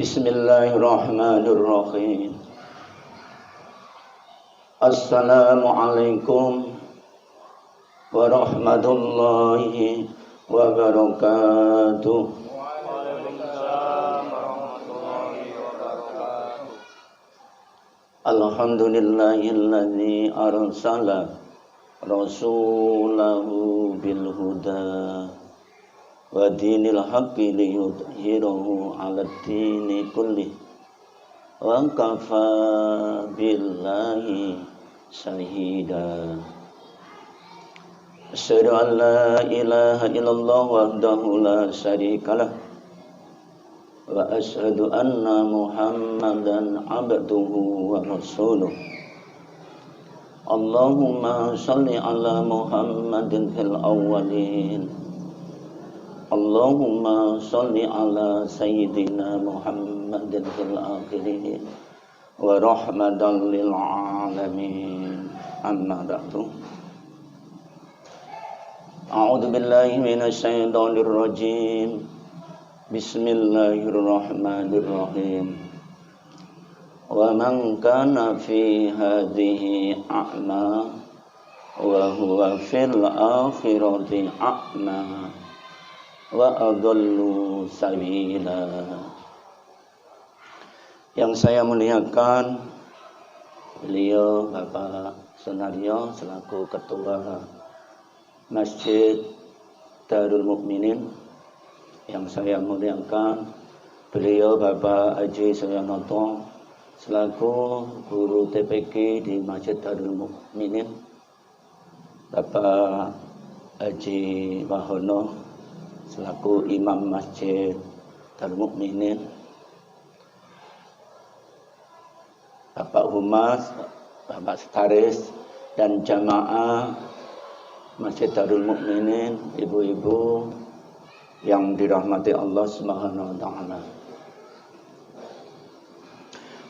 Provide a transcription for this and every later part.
Bismillahirrahmanirrahim. Assalamualaikum warahmatullahi wabarakatuh. Waalaikumsalam warahmatullahi wabarakatuh. Alhamdulillahilladzi arsala rasulahu bil huda wa dinil haqqi liyudhhirahu 'alad dini kullih wa kafa billahi syahida. Asyhadu an la ilaha illallah wahdahu la syarikalah wa asyhadu anna Muhammadan 'abduhu wa rasuluh. Allahumma shalli ala Muhammadin fil awwalin, Allahumma shalli ala sayyidina Muhammadin fil akhirin wa rahmatan lil alamin. Amma ba'du. A'udzu billahi minasy syaithanir rajim. Bismillahirrahmanirrahim. Wa man kana fi hadhihi a'ma wa huwa fil akhirati a'ma wa adallu sabila. Yang saya muliakan beliau Bapak Sunaryo selaku Ketua Masjid Darul Mukminin. Yang saya muliakan beliau Bapak Haji Suyonoto selaku guru TPQ di Masjid Darul Mukminin. Bapak Haji Wahono selaku Imam Masjid Darul Mukminin, Bapak Humas, Bapak Sekretaris dan jamaah Masjid Darul Mukminin, ibu-ibu yang dirahmati Allah Subhanahu wa taala.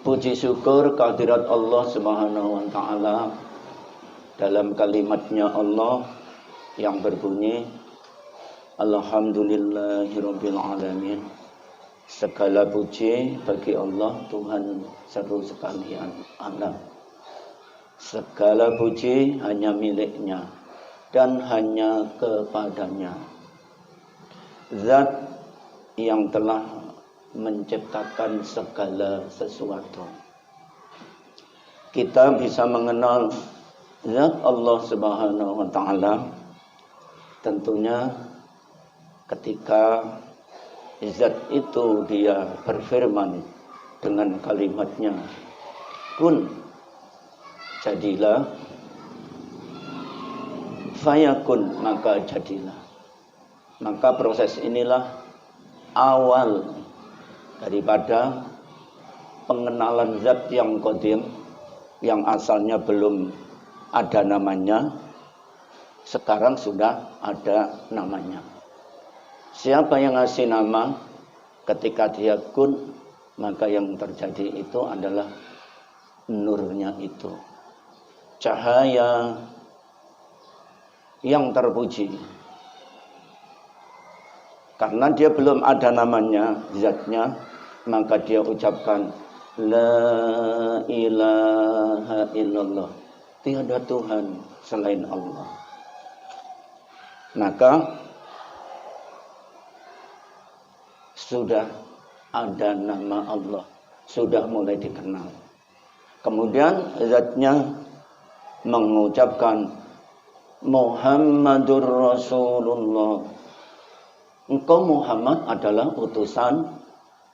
Puji syukur kehadirat Allah Subhanahu wa taala dalam kalimatnya Allah yang berbunyi Alhamdulillahirabbil alamin. Segala puji bagi Allah Tuhan seru sekalian alam. Segala puji hanya miliknya dan hanya kepadanya. Zat yang telah menciptakan segala sesuatu. Kita bisa mengenal zat Allah Subhanahu wa taala tentunya ketika zat itu dia berfirman dengan kalimatnya, kun jadilah, fayakun maka jadilah. Maka proses inilah awal daripada pengenalan zat yang qadim, yang asalnya belum ada namanya, sekarang sudah ada namanya. Siapa yang ngasih nama ketika dia kun, maka yang terjadi itu adalah nurnya itu. Cahaya yang terpuji. Karena dia belum ada namanya, zatnya, maka dia ucapkan La ilaha illallah. Tiada Tuhan selain Allah. Maka sudah ada nama Allah, sudah mulai dikenal. Kemudian zatnya mengucapkan Muhammadur Rasulullah. Engkau Muhammad adalah utusan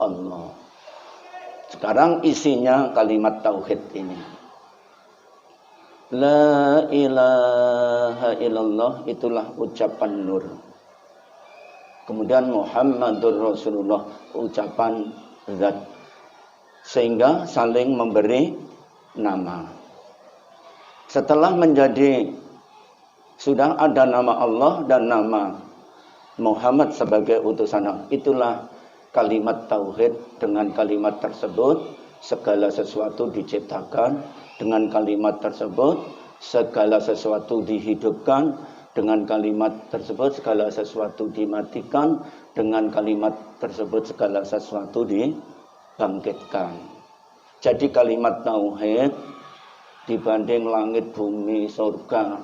Allah. Sekarang isinya kalimat tauhid ini. La ilaha illallah itulah ucapan nur. Kemudian Muhammadur Rasulullah ucapan zat. Sehingga saling memberi nama. Setelah menjadi sudah ada nama Allah dan nama Muhammad sebagai utusan Allah, itulah kalimat tauhid. Dengan kalimat tersebut segala sesuatu diciptakan, dengan kalimat tersebut segala sesuatu dihidupkan, dengan kalimat tersebut segala sesuatu dimatikan, dengan kalimat tersebut segala sesuatu bangkitkan. Jadi kalimat tauhid dibanding langit, bumi, surga,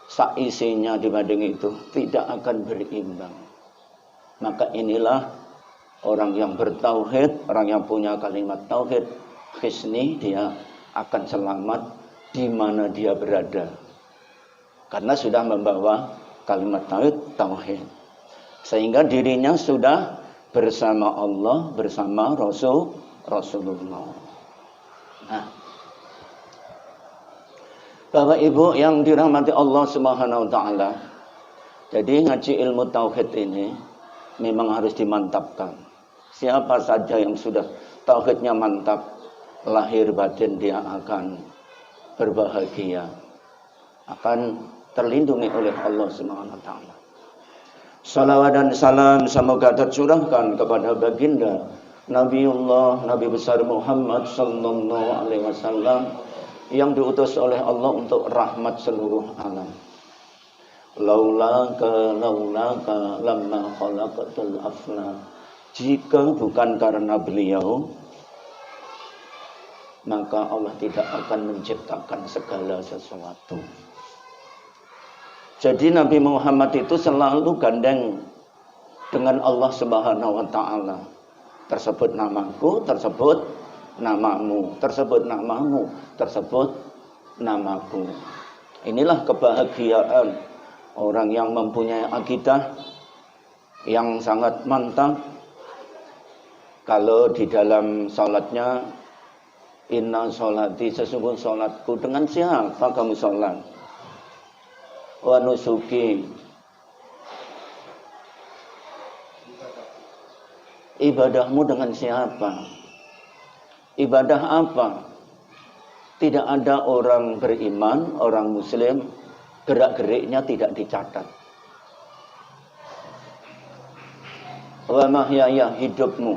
sak isinya dibanding itu tidak akan berimbang. Maka inilah orang yang bertauhid, orang yang punya kalimat tauhid, hisni, dia akan selamat di mana dia berada. Karena sudah membawa kalimat tauhid. Sehingga dirinya sudah bersama Allah, bersama Rasulullah. Nah, Bapak Ibu yang dirahmati Allah Subhanahu wa taala. Jadi ngaji ilmu tauhid ini memang harus dimantapkan. Siapa saja yang sudah tauhidnya mantap, lahir batin dia akan berbahagia, akan terlindungi oleh Allah Subhanahu wa taala. Salawat dan salam semoga tercurahkan kepada baginda Nabiullah Nabi besar Muhammad sallallahu alaihi wasallam yang diutus oleh Allah untuk rahmat seluruh alam. Laulaka lamma khalaqatul afla. Jika bukan karena beliau, maka Allah tidak akan menciptakan segala sesuatu. Jadi Nabi Muhammad itu selalu gandeng dengan Allah Subhanahu wa taala. Tersebut namaku, tersebut namamu, tersebut namamu, tersebut namaku. Inilah kebahagiaan orang yang mempunyai akidah yang sangat mantap. Kalau di dalam salatnya, inna sholati, sesungguhnya salatku, dengan siapa kamu salat? Wa nusuki, ibadahmu dengan siapa? Ibadah apa? Tidak ada orang beriman, orang muslim, gerak-geriknya tidak dicatat. Wa mahyaya, hidupmu,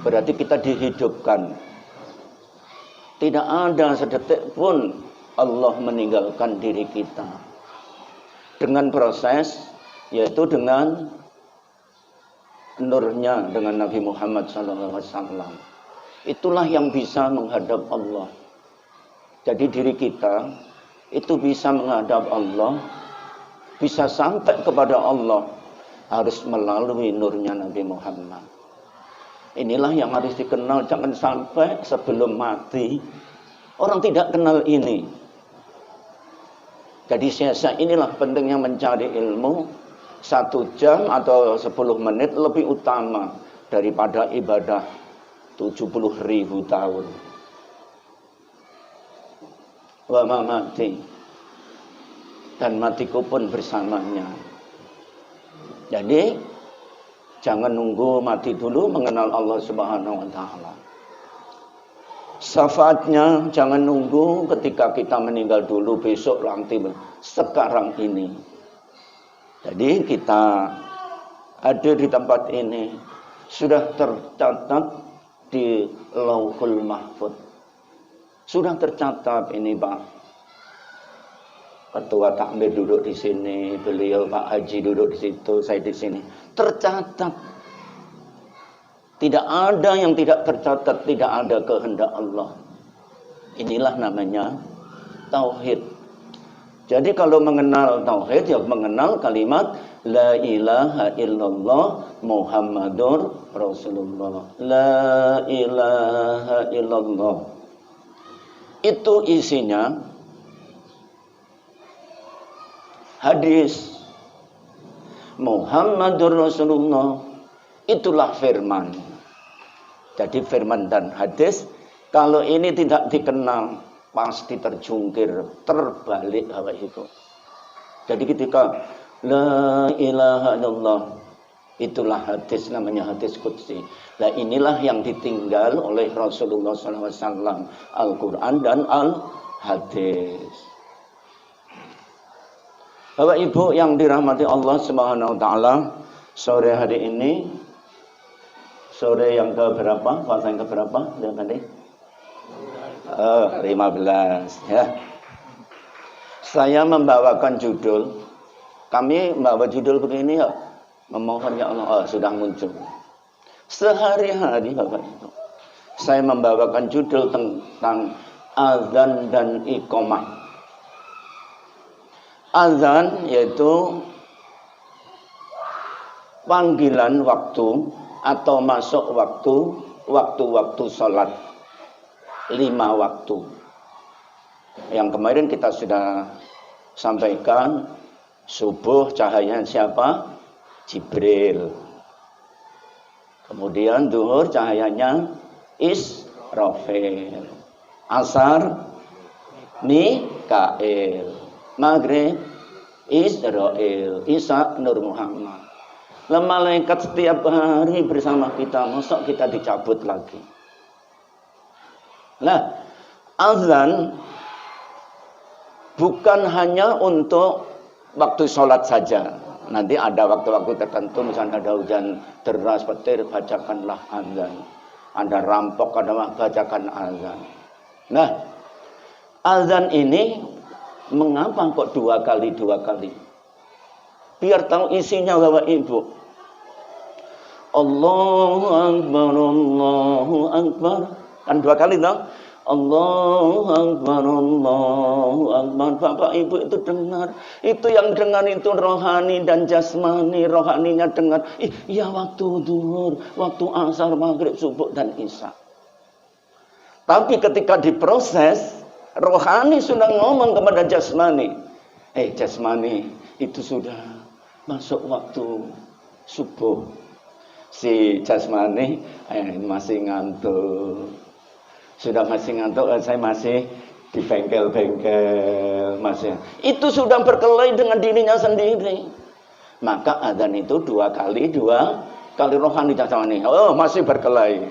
berarti kita dihidupkan. Tidak ada sedetik pun Allah meninggalkan diri kita. Dengan proses, yaitu dengan nurnya, dengan Nabi Muhammad SAW. Itulah yang bisa menghadap Allah. Jadi diri kita itu bisa menghadap Allah, bisa sampai kepada Allah, harus melalui nurnya Nabi Muhammad. Inilah yang harus dikenal. Jangan sampai sebelum mati orang tidak kenal ini. Jadi siasa inilah pentingnya mencari ilmu. 1 jam atau 10 menit lebih utama daripada ibadah 70.000 tahun. Wa mati, dan matiku pun bersamanya. Jadi jangan nunggu mati dulu mengenal Allah Subhanahu wa taala. Syafaatnya jangan nunggu ketika kita meninggal dulu, besok, nanti, sekarang ini. Jadi kita ada di tempat ini sudah tercatat di Lauhul Mahfuz. Sudah tercatat ini, Pak Ketua Takmir duduk di sini, beliau Pak Haji duduk di situ, saya di sini. Tercatat. Tidak ada yang tidak tercatat, tidak ada kehendak Allah. Inilah namanya tauhid. Jadi kalau mengenal tauhid, ya mengenal kalimat la ilaha illallah Muhammadur Rasulullah. La ilaha illallah. Itu isinya hadis. Muhammadur Rasulullah, itulah firman. Jadi firman dan hadis, kalau ini tidak dikenal, pasti terjungkir, terbalik Bapak Ibu. Jadi ketika la ilaha illallah, itulah hadis, namanya hadis qudsi. Nah inilah yang ditinggal oleh Rasulullah SAW, Al-Quran dan Al-Hadis. Bapak Ibu yang dirahmati Allah Subhanahu wa taala, sore hari ini, sore yang keberapa? Puasa yang keberapa? Lihat tadi. 15 ya. Saya membawakan judul. Kami membawa judul begini ya. Memohon ya Allah, sudah muncul. Sehari-hari Bapak Ibu, saya membawakan judul tentang azan dan iqamah. Azan yaitu panggilan waktu atau masuk waktu-waktu sholat 5 waktu. Yang kemarin kita sudah sampaikan, subuh cahayanya siapa? Jibril. Kemudian duhur cahayanya Israfil. Asar Mikail. Maghrib Israel. Isya Nur Muhammad. Lah malaikat setiap hari bersama kita, masa kita dicabut lagi. Nah, azan bukan hanya untuk waktu sholat saja. Nanti ada waktu-waktu tertentu, misalnya ada hujan deras, petir, bacakanlah azan. Ada rampok, ada bacakan azan. Nah, azan ini mengapa kok 2 kali? Biar tahu isinya Bapak Ibu. Allahu Akbar, Allahu Akbar. Kan 2 kali toh? Allahu Akbar, Allahu Akbar. Bapak Ibu itu dengar. Itu yang dengar itu rohani dan jasmani. Rohaninya dengar. Iya waktu zuhur, waktu asar, maghrib, subuh dan isya. Tapi ketika diproses, rohani sudah ngomong kepada jasmani. Jasmani, itu sudah masuk waktu subuh. Si jasmani masih ngantuk. Sudah masih ngantuk, saya masih di bengkel-bengkel, masih. Itu sudah berkelahi dengan dirinya sendiri. Maka adzan itu 2 kali rohani jasmani. Oh, masih berkelahi.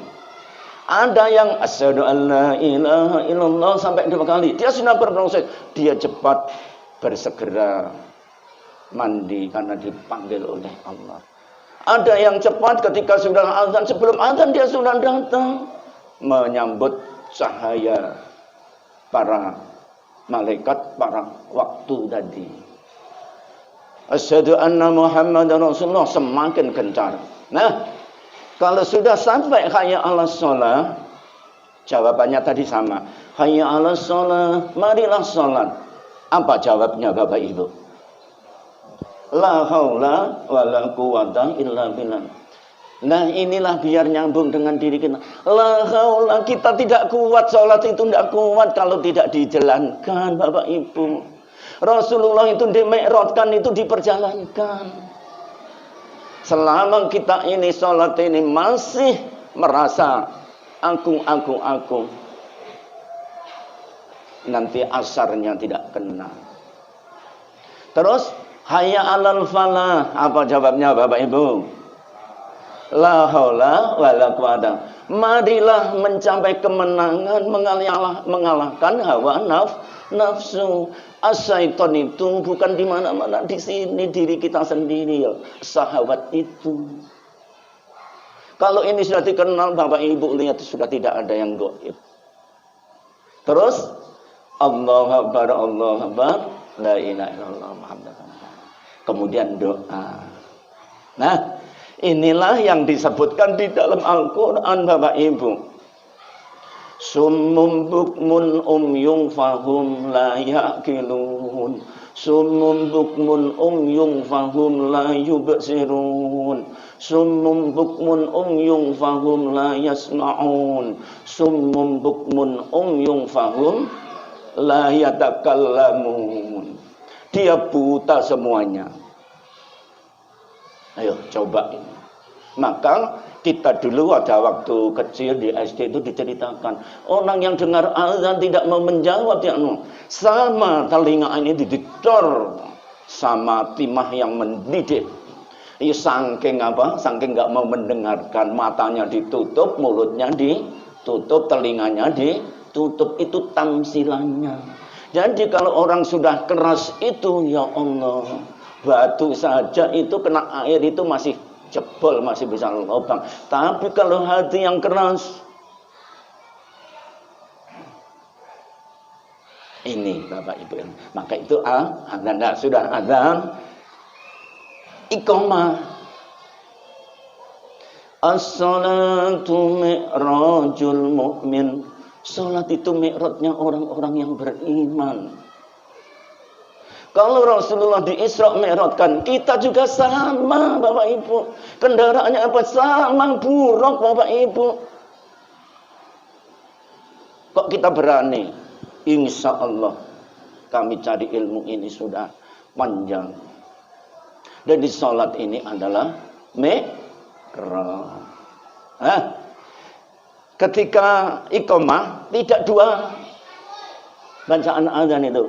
Ada yang asyhadu an la ilaha illallah sampai 2 kali. Dia sudah berproses. Dia cepat bersegera mandi karena dipanggil oleh Allah. Ada yang cepat ketika sudah azan, sebelum azan dia sudah datang menyambut cahaya para malaikat, para waktu tadi. Asyhadu anna Muhammadar Rasulullah semakin gencar. Nah, kalau sudah sampai hayya 'alas shalah, jawabannya tadi sama. Hayya 'alas shalah, marilah salat. Apa jawabnya Bapak Ibu? La haula wala quwata illa billah. Nah, inilah biar nyambung dengan diri kita. La haula, kita tidak kuat, salat itu tidak kuat kalau tidak dijalankan Bapak Ibu. Rasulullah itu dimi'rajkan, itu diperjalankan. Selama kita ini salat ini masih merasa aku, nanti asarnya tidak kena. Terus hayya 'alal falah, apa jawabnya Bapak Ibu? La haula wala quwata. Marilah mencapai kemenangan, mengalahkan hawa nafsu. Asyaiton itu bukan di mana-mana, di sini diri kita sendiri ya. Syahwat itu. Kalau ini sudah dikenal Bapak Ibu, lihat sudah tidak ada yang gaib. Terus Allahu Akbar, Allahu Akbar, la ilaha illallah Muhammadur Rasulullah. Kemudian doa. Nah, inilah yang disebutkan di dalam Al-Quran Bapak Ibu. Summum bukmun umyung fahum la yaqilun. Summum bukmun umyung fahum la yubsirun. Summum bukmun umyung fahum la yasma'un. Summum bukmun umyung fahum la yatakallamun. Dia buta semuanya. Ayo coba ini. Maka kita dulu ada waktu kecil di SD itu diceritakan orang yang dengar azan tidak mau menjawab ya, sama telinga ini didor sama timah yang mendidih. Saking apa? Saking nggak mau mendengarkan, matanya ditutup, mulutnya ditutup, telinganya ditutup. Itu tamsilannya. Jadi kalau orang sudah keras itu, ya Allah, batu saja itu kena air itu masih jebol, masih bisa lubang. Tapi kalau hati yang keras, ini Bapak Ibu, maka itu azan. Sudah azan, iqamah. As-salatu mi'rajul mu'min. Salat itu mi'rajnya orang-orang yang beriman. Kalau Rasulullah di Isra Mi'rajkan, kita juga sama Bapak Ibu. Kendaraannya apa? Sama, buruk Bapak Ibu. Kok kita berani? Insya Allah kami cari ilmu ini sudah panjang. Dan di salat ini adalah mi'raj. Ketika iqamah tidak dua bacaan azan itu.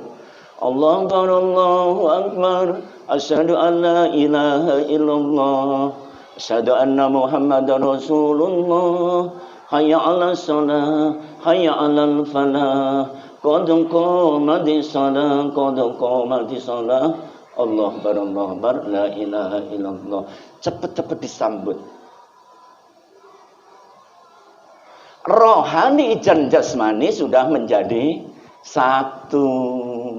Allahu Akbar, asyhadu an la ilaha illallah, asyhadu anna Muhammadar Rasulullah, hayya 'alas shalah, hayya 'alal falah, qad qamatis shalah, qad qamatis shalah, Allahu Akbar, la ilaha illallah. Cepat-cepat disambut. Rohani dan jasmani sudah menjadi satu.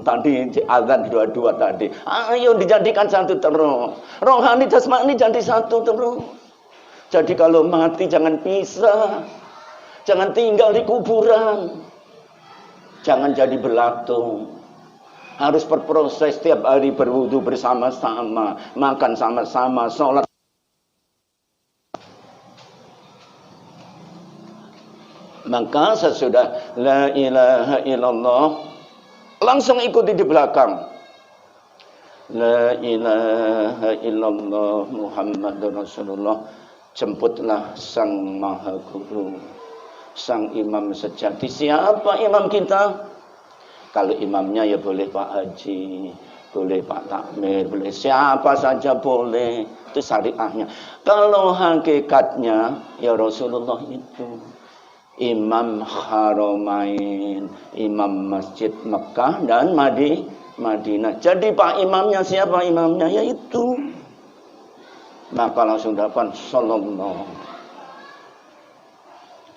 Tadi azan dua-dua tadi. Ayo dijadikan satu terus. Rohani jasmani jadi satu terus. Jadi kalau mati jangan pisah. Jangan tinggal di kuburan. Jangan jadi belatung. Harus berproses setiap hari, berwudu bersama-sama, makan sama-sama, sholat. Maka sesudah la ilaha illallah langsung ikuti di belakang. La ilaha illallah Muhammadur Rasulullah. Jemputlah sang maha guru, sang imam sejati. Siapa imam kita? Kalau imamnya ya boleh Pak Haji, boleh Pak Takmir, boleh siapa saja boleh. Itu syariahnya. Kalau hakikatnya ya Rasulullah itu Imam Haramain, Imam Masjid Mekah dan Madinah. Jadi Pak imamnya siapa imamnya? Yaitu. Maka langsung dapat sallallahu.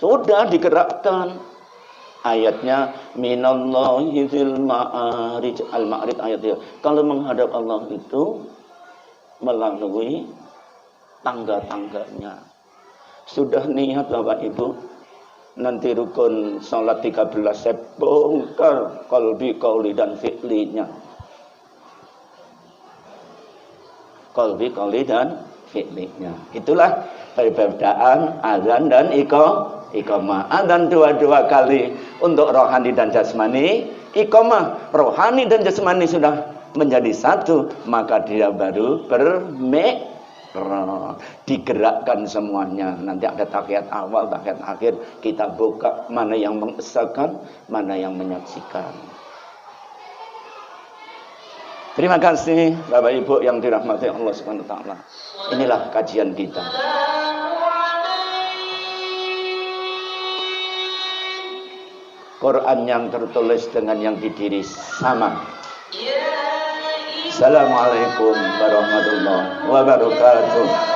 Sudah digerakkan. Ayatnya minallahi fil ma'arij. Al-Ma'arij ayat itu. Kalau menghadap Allah itu melalui tangga-tangganya. Sudah niat Bapak Ibu. Nanti rukun salat 13 saya bongkar qalbi, qauli dan fi'linya. Qalbi, qauli dan fi'linya. Itulah perbedaan azan dan iqamah. Azan dua kali untuk rohani dan jasmani. Iqamah rohani dan jasmani sudah menjadi satu, maka dia baru digerakkan semuanya. Nanti ada tahiyat awal, tahiyat akhir. Kita buka mana yang mengesahkan, mana yang menyaksikan. Terima kasih Bapak Ibu yang dirahmati Allah Subhanahu wa taala. Inilah kajian kita. Quran yang tertulis dengan yang didiri sama. Assalamualaikum warahmatullahi wabarakatuh.